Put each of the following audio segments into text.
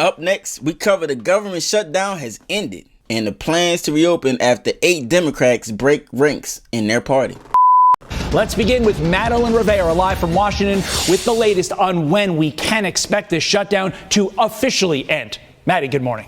Up next, we cover the government shutdown has ended and the plans to reopen after 8 Democrats break ranks in their party. Let's begin with Madeline Rivera live from Washington with the latest on when we can expect this shutdown to officially end. Maddie, good morning.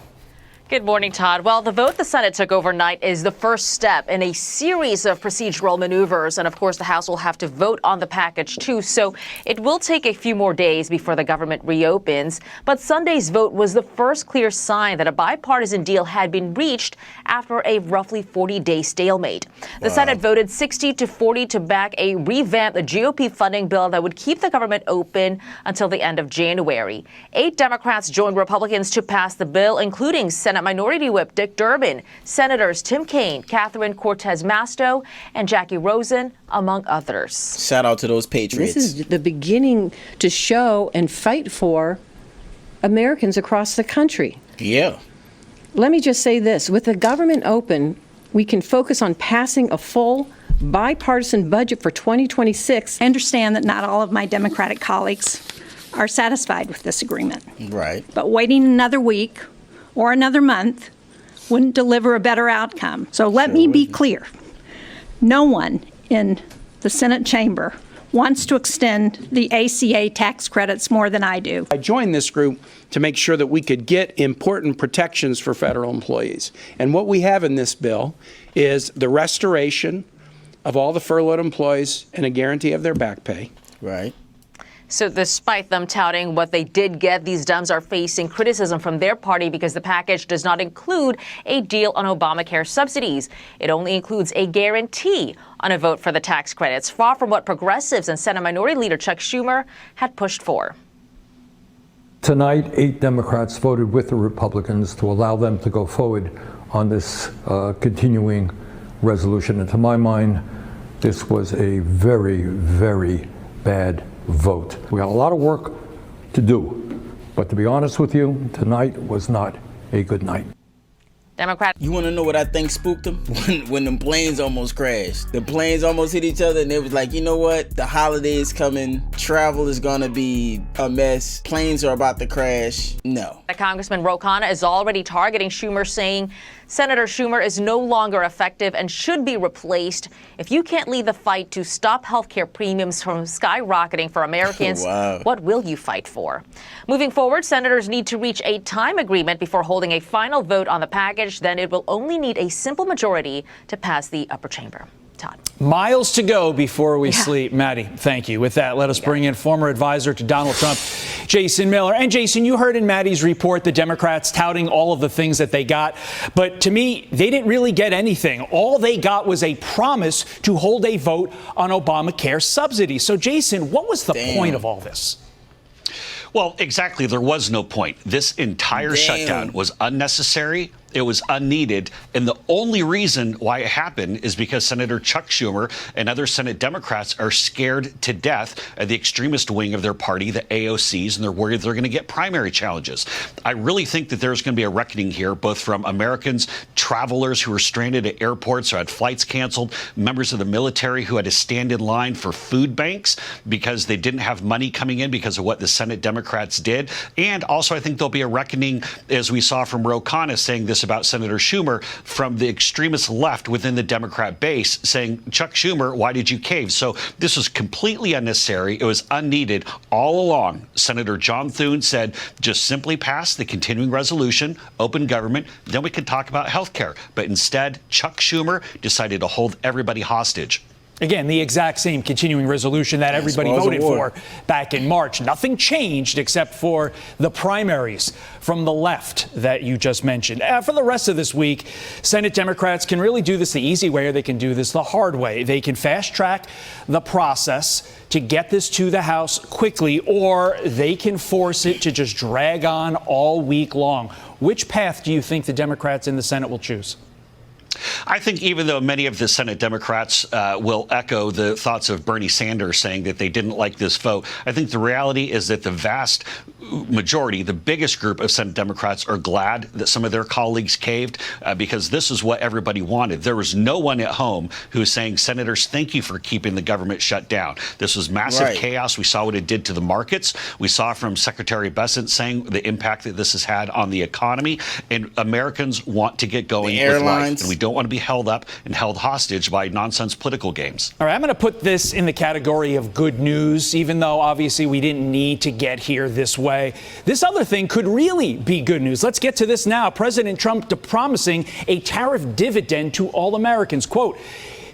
Good morning, Todd. Well, the vote the Senate took overnight is the first step in a series of procedural maneuvers. And of course, the House will have to vote on the package, too. So it will take a few more days before the government reopens. But Sunday's vote was the first clear sign that a bipartisan deal had been reached after a roughly 40-day stalemate. The Senate voted 60-40 to back a revamped GOP funding bill that would keep the government open until the end of January. 8 Democrats joined Republicans to pass the bill, including Senate Minority Whip Dick Durbin, Senators Tim Kaine, Catherine Cortez Masto, and Jackie Rosen, among others. Shout out to those patriots. This is the beginning to show and fight for Americans across the country. Yeah. Let me just say this. With the government open, we can focus on passing a full bipartisan budget for 2026. I understand that not all of my Democratic colleagues are satisfied with this agreement. Right. But waiting another week or another month wouldn't deliver a better outcome. So let me be clear. No one in the Senate chamber wants to extend the ACA tax credits more than I do. I joined this group to make sure that we could get important protections for federal employees. And what we have in this bill is the restoration of all the furloughed employees and a guarantee of their back pay. Right. So despite them touting what they did get, these Dems are facing criticism from their party because the package does not include a deal on Obamacare subsidies. It only includes a guarantee on a vote for the tax credits, far from what progressives and Senate Minority Leader Chuck Schumer had pushed for. Tonight, 8 Democrats voted with the Republicans to allow them to go forward on this continuing resolution. And to my mind, this was a very, very bad vote. We got a lot of work to do, but to be honest with you, tonight was not a good night. Democrat. You want to know what I think spooked them? When them planes almost crashed. The planes almost hit each other and it was like, you know what? The holidays coming. Travel is going to be a mess. Planes are about to crash. No. Congressman Ro Khanna is already targeting Schumer, saying Senator Schumer is no longer effective and should be replaced. If you can't lead the fight to stop health care premiums from skyrocketing for Americans, What will you fight for? Moving forward, senators need to reach a time agreement before holding a final vote on the package. Then it will only need a simple majority to pass the upper chamber. Todd. Miles to go before we sleep. Maddie, thank you. With that, let us bring in former advisor to Donald Trump, Jason Miller. And Jason, you heard in Maddie's report the Democrats touting all of the things that they got. But to me, they didn't really get anything. All they got was a promise to hold a vote on Obamacare subsidies. So, Jason, what was the point of all this? Well, exactly. There was no point. This entire shutdown was unnecessary. It was unneeded. And the only reason why it happened is because Senator Chuck Schumer and other Senate Democrats are scared to death at the extremist wing of their party, the AOCs, and they're worried they're going to get primary challenges. I really think that there's going to be a reckoning here, both from Americans, travelers who were stranded at airports or had flights canceled, members of the military who had to stand in line for food banks because they didn't have money coming in because of what the Senate Democrats did. And also, I think there'll be a reckoning, as we saw from Ro Khanna saying this about Senator Schumer, from the extremist left within the Democrat base saying, Chuck Schumer, why did you cave? So this was completely unnecessary. It was unneeded all along. Senator John Thune said, just simply pass the continuing resolution, open government, then we can talk about health care. But instead, Chuck Schumer decided to hold everybody hostage. Again, the exact same continuing resolution that everybody voted for back in March. Nothing changed except for the primaries from the left that you just mentioned. For the rest of this week, Senate Democrats can really do this the easy way, or they can do this the hard way. They can fast track the process to get this to the House quickly, or they can force it to just drag on all week long. Which path do you think the Democrats in the Senate will choose? I think even though many of the Senate Democrats will echo the thoughts of Bernie Sanders saying that they didn't like this vote, I think the reality is that the vast majority, the biggest group of Senate Democrats are glad that some of their colleagues caved because this is what everybody wanted. There was no one at home who was saying, Senators, thank you for keeping the government shut down. This was massive chaos. We saw what it did to the markets. We saw from Secretary Bessent saying the impact that this has had on the economy. And Americans want to get going with life. And we don't want to be held up and held hostage by nonsense political games. All right, I'm going to put this in the category of good news, even though obviously we didn't need to get here this way. This other thing could really be good news. Let's get to this now. President Trump promising a tariff dividend to all Americans. Quote,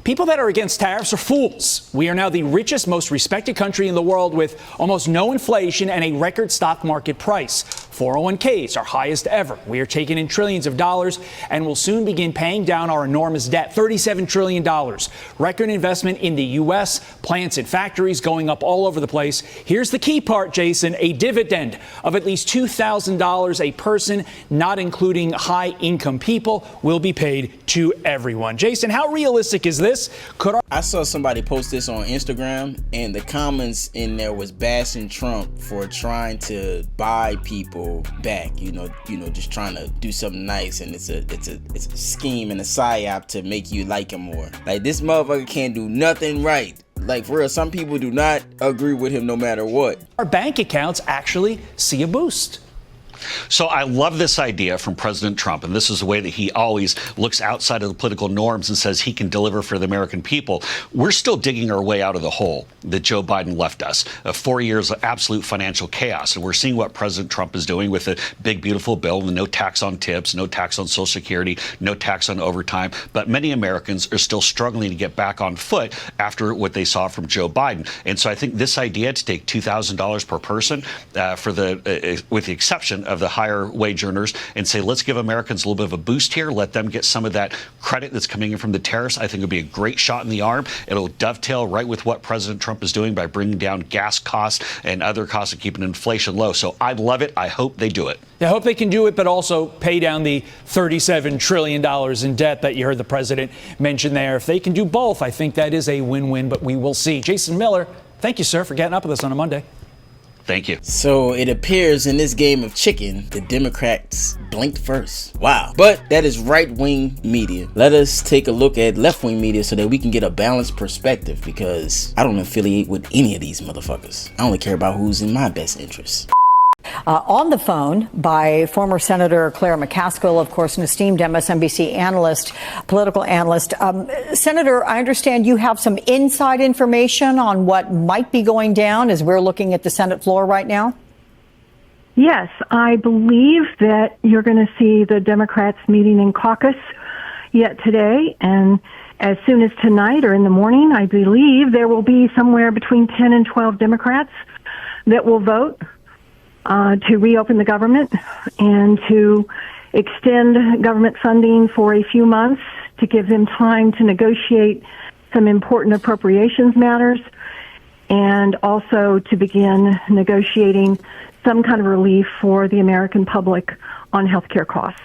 people that are against tariffs are fools. We are now the richest, most respected country in the world with almost no inflation and a record stock market price. 401ks are highest ever. We are taking in trillions of dollars and will soon begin paying down our enormous debt, $37 trillion. Record investment in the U.S., plants and factories going up all over the place. Here's the key part, Jason, a dividend of at least $2,000 a person, not including high-income people, will be paid to everyone. Jason, how realistic is this? I saw somebody post this on Instagram, and the comments in there was bashing Trump for trying to buy people back, just trying to do something nice, and it's a scheme and a psyop to make you like him more. Like, this motherfucker can't do nothing right. Like, for real, some people do not agree with him no matter what. Our bank accounts actually see a boost. So I love this idea from President Trump, and this is the way that he always looks outside of the political norms and says he can deliver for the American people. We're still digging our way out of the hole that Joe Biden left us. 4 years of absolute financial chaos, and we're seeing what President Trump is doing with the big, beautiful bill, no tax on tips, no tax on Social Security, no tax on overtime. But many Americans are still struggling to get back on foot after what they saw from Joe Biden. And so I think this idea to take $2,000 per person with the exception of the higher wage earners and say, let's give Americans a little bit of a boost here, let them get some of that credit that's coming in from the tariffs, I think it'll be a great shot in the arm. It'll dovetail right with what President Trump is doing by bringing down gas costs and other costs and keeping inflation low. So I love it. I hope they do it. I hope they can do it, but also pay down the $37 trillion in debt that you heard the president mention there. If they can do both, I think that is a win-win, but we will see. Jason Miller, thank you, sir, for getting up with us on a Monday. Thank you. So it appears in this game of chicken, the Democrats blinked first. Wow. But that is right-wing media. Let us take a look at left-wing media so that we can get a balanced perspective, because I don't affiliate with any of these motherfuckers. I only care about who's in my best interest. On the phone by former Senator Claire McCaskill, of course, an esteemed MSNBC analyst, political analyst. Senator, I understand you have some inside information on what might be going down as we're looking at the Senate floor right now? Yes, I believe that you're going to see the Democrats meeting in caucus yet today, and as soon as tonight or in the morning, I believe there will be somewhere between 10 and 12 Democrats that will vote to reopen the government and to extend government funding for a few months to give them time to negotiate some important appropriations matters and also to begin negotiating some kind of relief for the American public on health care costs.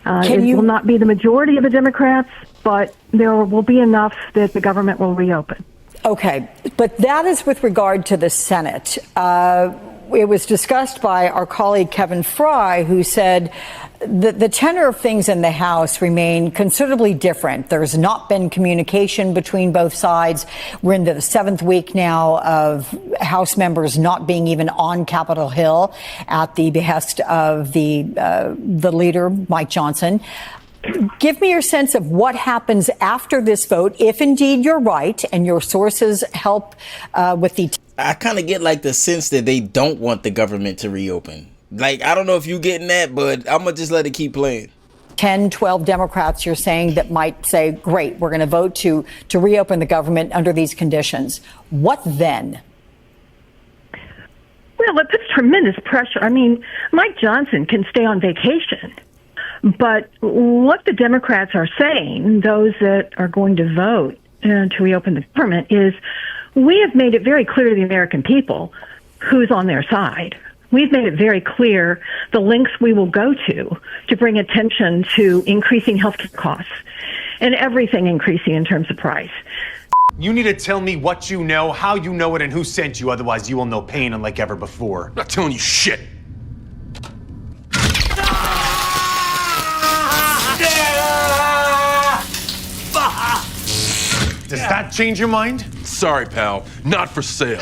It will not be the majority of the Democrats, but there will be enough that the government will reopen. Okay, but that is with regard to the Senate. It was discussed by our colleague Kevin Fry, who said the tenor of things in the House remain considerably different. There's not been communication between both sides. We're into the 7th week now of House members not being even on Capitol Hill at the behest of the leader, Mike Johnson. Give me your sense of what happens after this vote, if indeed you're right and your sources help with the... I kind of get like the sense that they don't want the government to reopen. Like, I don't know if you're getting that, but I'm going to just let it keep playing. 10, 12 Democrats you're saying that might say, great, we're going to vote to reopen the government under these conditions. What then? Well, it puts tremendous pressure. I mean, Mike Johnson can stay on vacation. But what the Democrats are saying, those that are going to vote to reopen the government, is we have made it very clear to the American people who's on their side. We've made it very clear the lengths we will go to bring attention to increasing health care costs and everything increasing in terms of price. You need to tell me what you know, how you know it, and who sent you. Otherwise, you will know pain unlike ever before. I'm not telling you shit. Does that change your mind? Sorry, pal. Not for sale.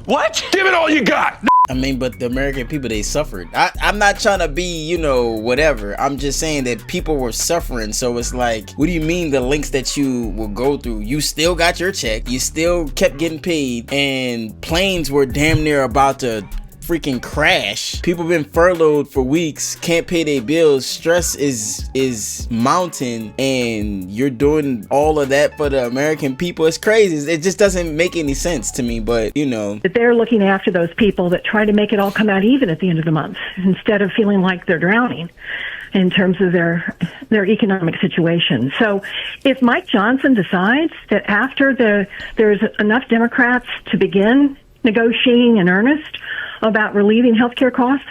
What? Give it all you got. I mean, but the American people, they suffered. I'm not trying to be, whatever. I'm just saying that people were suffering. So it's like, what do you mean the links that you will go through? You still got your check. You still kept getting paid. And planes were damn near about to freaking crash. People been furloughed for weeks, can't pay their bills, stress is mounting, and you're doing all of that for the American people. It's crazy. It just doesn't make any sense to me, but that they're looking after those people that try to make it all come out even at the end of the month instead of feeling like they're drowning in terms of their economic situation. So if Mike Johnson decides that after there's enough Democrats to begin negotiating in earnest about relieving healthcare costs,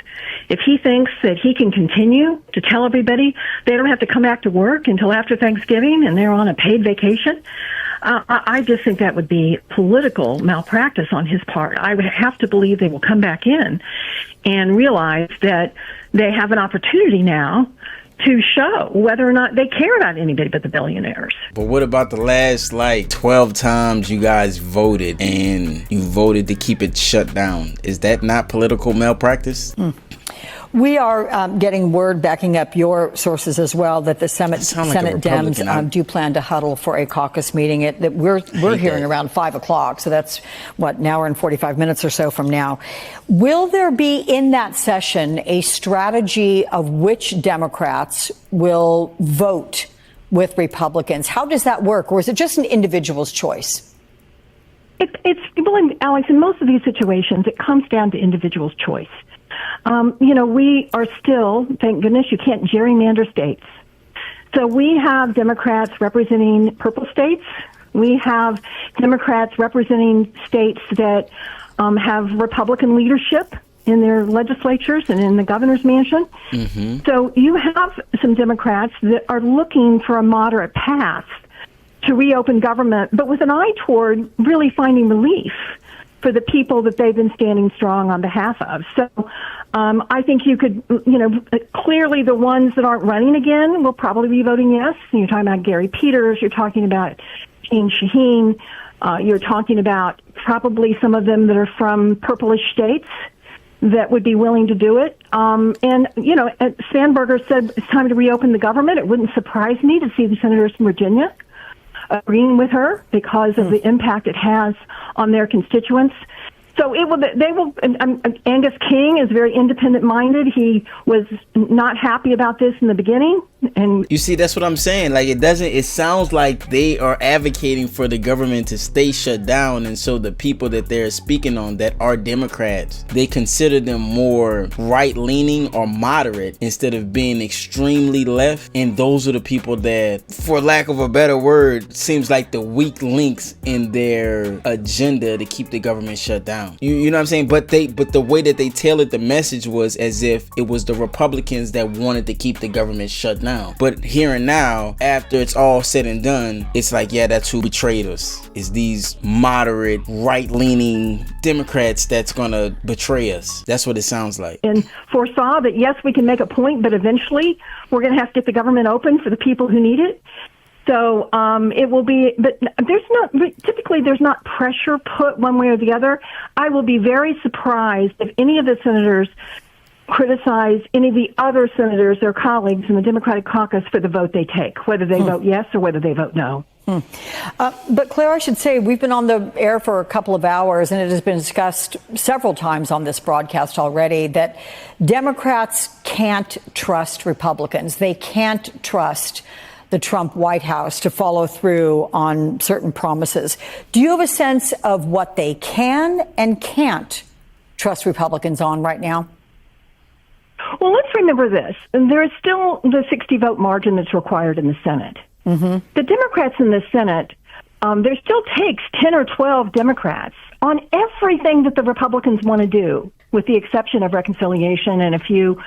if he thinks that he can continue to tell everybody they don't have to come back to work until after Thanksgiving and they're on a paid vacation, I just think that would be political malpractice on his part. I would have to believe they will come back in and realize that they have an opportunity now to show whether or not they care about anybody but the billionaires. But what about the last 12 times you guys voted and you voted to keep it shut down? Is that not political malpractice? We are getting word backing up your sources as well that the Senate Dems do plan to huddle for a caucus meeting. That we're hearing around 5 o'clock. So that's an hour and 45 minutes or so from now. Will there be in that session a strategy of which Democrats will vote with Republicans? How does that work? Or is it just an individual's choice? Well, Alex, in most of these situations, it comes down to individual's choice. We are still, thank goodness, you can't gerrymander states. So we have Democrats representing purple states. We have Democrats representing states that have Republican leadership in their legislatures and in the governor's mansion. Mm-hmm. So you have some Democrats that are looking for a moderate path to reopen government, but with an eye toward really finding relief for the people that they've been standing strong on behalf of. So I think you could, clearly the ones that aren't running again will probably be voting yes. You're talking about Gary Peters, you're talking about Jeanne Shaheen, you're talking about probably some of them that are from purplish states that would be willing to do it. Sandberger said it's time to reopen the government. It wouldn't surprise me to see the senators from Virginia agreeing with her because of the impact it has on their constituents. So Angus King is very independent-minded. He was not happy about this in the beginning. And you see, that's what I'm saying. It sounds like they are advocating for the government to stay shut down. And so the people that they're speaking on that are Democrats, they consider them more right-leaning or moderate instead of being extremely left. And those are the people that, for lack of a better word, seems like the weak links in their agenda to keep the government shut down. You know what I'm saying? But the way that they tailored the message was as if it was the Republicans that wanted to keep the government shut down. But here and now, after it's all said and done, it's like, yeah, that's who betrayed us. It's these moderate, right-leaning Democrats that's gonna betray us. That's what it sounds like. And foresaw that, yes, we can make a point, but eventually we're gonna have to get the government open for the people who need it. So it will be, but there's not pressure put one way or the other. I will be very surprised if any of the senators criticize any of the other senators, their colleagues in the Democratic caucus for the vote they take, whether they vote yes or whether they vote no. But Claire, I should say we've been on the air for a couple of hours, and it has been discussed several times on this broadcast already that Democrats can't trust Republicans. They can't trust the Trump White House to follow through on certain promises. Do you have a sense of what they can and can't trust Republicans on right now? Well, let's remember this. There is still the 60-vote margin that's required in the Senate. Mm-hmm. The Democrats in the Senate, there still takes 10 or 12 Democrats on everything that the Republicans want to do, with the exception of reconciliation and a few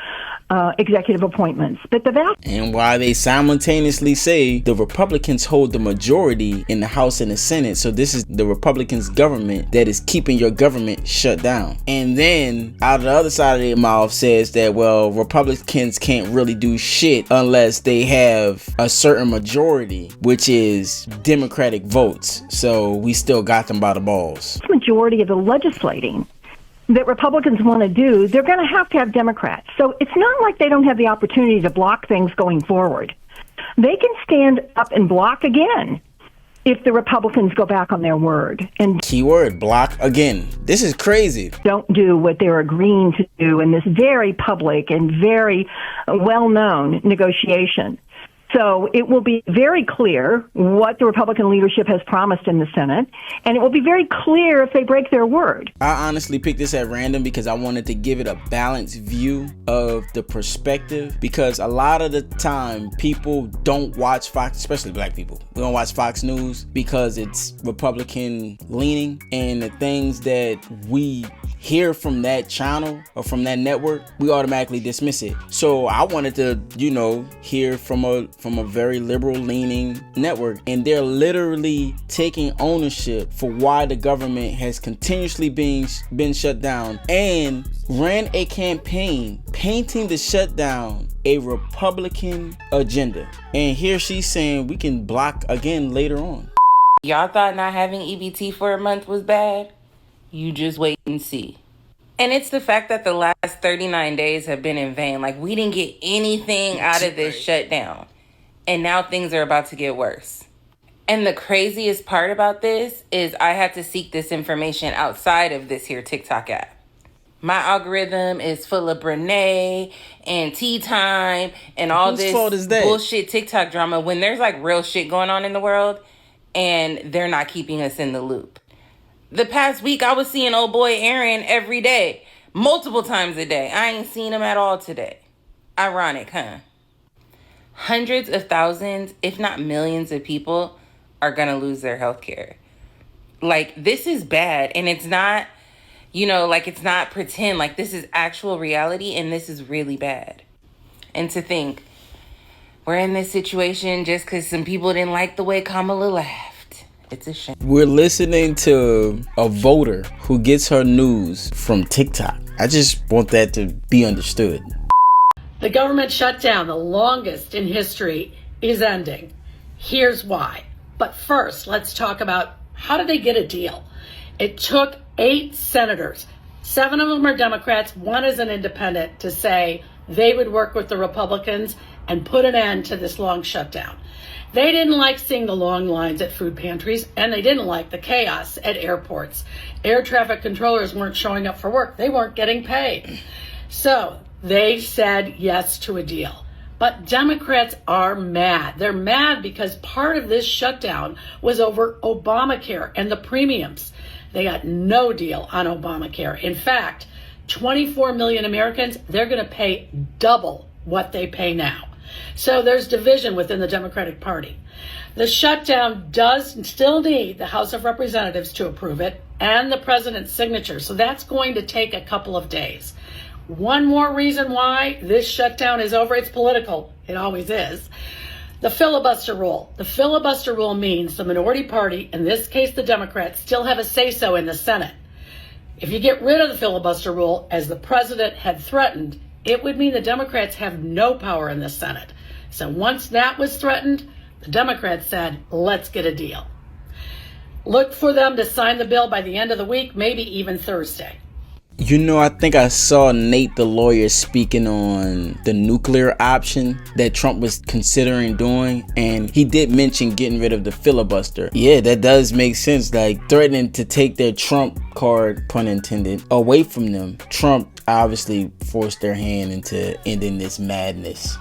executive appointments. But and while they simultaneously say the Republicans hold the majority in the House and the Senate, so this is the Republicans' government that is keeping your government shut down. And then out of the other side of their mouth says that, well, Republicans can't really do shit unless they have a certain majority, which is Democratic votes. So we still got them by the balls. majority of the legislating that Republicans want to do, they're going to have Democrats. So it's not like they don't have the opportunity to block things going forward. They can stand up and block again if the Republicans go back on their word. And keyword, block again. This is crazy. Don't do what they're agreeing to do in this very public and very well-known negotiation. So it will be very clear what the Republican leadership has promised in the Senate, and it will be very clear if they break their word. I honestly picked this at random because I wanted to give it a balanced view of the perspective, because a lot of the time people don't watch Fox, especially black people. We don't watch Fox News because it's Republican leaning, and the things that we hear from that channel or from that network, we automatically dismiss it. So I wanted to, hear from a very liberal leaning network, and they're literally taking ownership for why the government has continuously been shut down, and ran a campaign painting the shutdown a Republican agenda. And here she's saying we can block again later on. Y'all thought not having EBT for a month was bad? You just wait and see. And it's the fact that the last 39 days have been in vain. Like, we didn't get anything out of this shutdown. And now things are about to get worse. And the craziest part about this is I had to seek this information outside of this here TikTok app. My algorithm is full of Brene and Tea Time and all this bullshit TikTok drama when there's like real shit going on in the world and they're not keeping us in the loop. The past week, I was seeing old boy Aaron every day, multiple times a day. I ain't seen him at all today. Ironic, huh? Hundreds of thousands, if not millions of people are going to lose their health care. Like, this is bad. And it's not, it's not pretend. Like, this is actual reality, and this is really bad. And to think, we're in this situation just because some people didn't like the way Kamala laughed. It's a shame. We're listening to a voter who gets her news from TikTok. I just want that to be understood. The government shutdown, the longest in history, is ending. Here's why. But first, let's talk about how did they get a deal? It took 8 senators, 7 of them are Democrats, 1 is an independent, to say they would work with the Republicans and put an end to this long shutdown. They didn't like seeing the long lines at food pantries, and they didn't like the chaos at airports. Air traffic controllers weren't showing up for work. They weren't getting paid. So they said yes to a deal. But Democrats are mad. They're mad because part of this shutdown was over Obamacare and the premiums. They got no deal on Obamacare. In fact, 24 million Americans, they're going to pay double what they pay now. So there's division within the Democratic Party. The shutdown does still need the House of Representatives to approve it and the president's signature. So that's going to take a couple of days. One more reason why this shutdown is over. It's political. It always is. The filibuster rule. The filibuster rule means the minority party, in this case the Democrats, still have a say-so in the Senate. If you get rid of the filibuster rule, as the president had threatened, it would mean the Democrats have no power in the Senate. So once that was threatened, the Democrats said, let's get a deal. Look for them to sign the bill by the end of the week, maybe even Thursday. I think I saw Nate the lawyer speaking on the nuclear option that Trump was considering doing, and he did mention getting rid of the filibuster. Yeah, that does make sense, like threatening to take their Trump card, pun intended, away from them. Trump obviously forced their hand into ending this madness.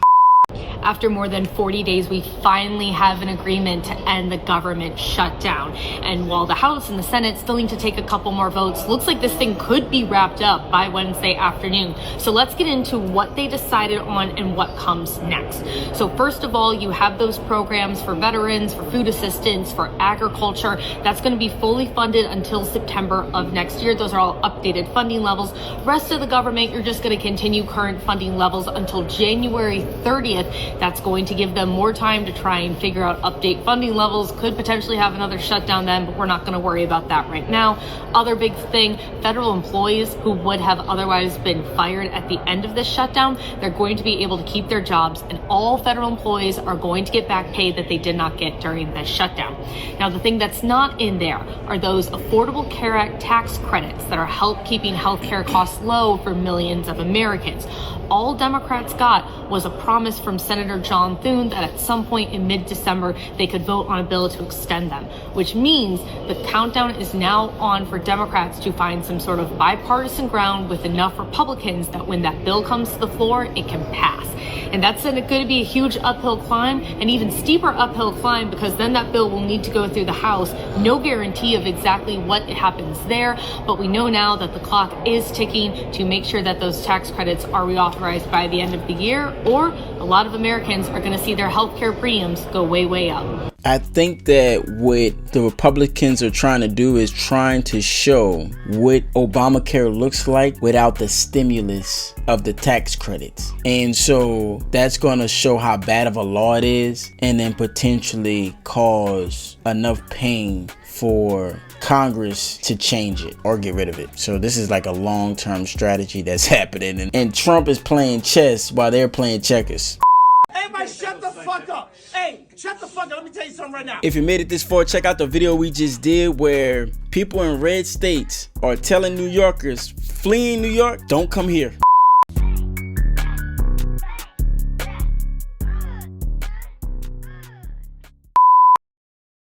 after more than 40 days, we finally have an agreement to end the government shutdown. And while the House and the Senate still need to take a couple more votes, looks like this thing could be wrapped up by Wednesday afternoon. So let's get into what they decided on and what comes next. So first of all, you have those programs for veterans, for food assistance, for agriculture. That's going to be fully funded until September of next year. Those are all updated funding levels. Rest of the government, you're just going to continue current funding levels until January 30th. That's going to give them more time to try and figure out update funding levels. Could potentially have another shutdown then, but we're not going to worry about that right now. Other big thing, federal employees who would have otherwise been fired at the end of this shutdown, they're going to be able to keep their jobs, and all federal employees are going to get back pay that they did not get during this shutdown. Now, the thing that's not in there are those Affordable Care Act tax credits that are keeping healthcare costs low for millions of Americans. All Democrats got was a promise from Senator John Thune that at some point in mid-December they could vote on a bill to extend them, which means the countdown is now on for Democrats to find some sort of bipartisan ground with enough Republicans that when that bill comes to the floor, it can pass. And that's going to be a huge uphill climb, an even steeper uphill climb, because then that bill will need to go through the House. No guarantee of exactly what happens there, but we know now that the clock is ticking to make sure that those tax credits are reauthorized by the end of the year, or a lot of Americans are going to see their healthcare premiums go way, way up. I think that what the Republicans are trying to do is trying to show what Obamacare looks like without the stimulus of the tax credits. And so that's going to show how bad of a law it is, and then potentially cause enough pain for Congress to change it or get rid of it. So this is like a long-term strategy that's happening, and Trump is playing chess while they're playing checkers. Everybody shut the fuck up. Hey, shut the fuck up. Let me tell you something right now. If you made it this far, check out the video we just did where people in red states are telling New Yorkers fleeing New York, don't come here.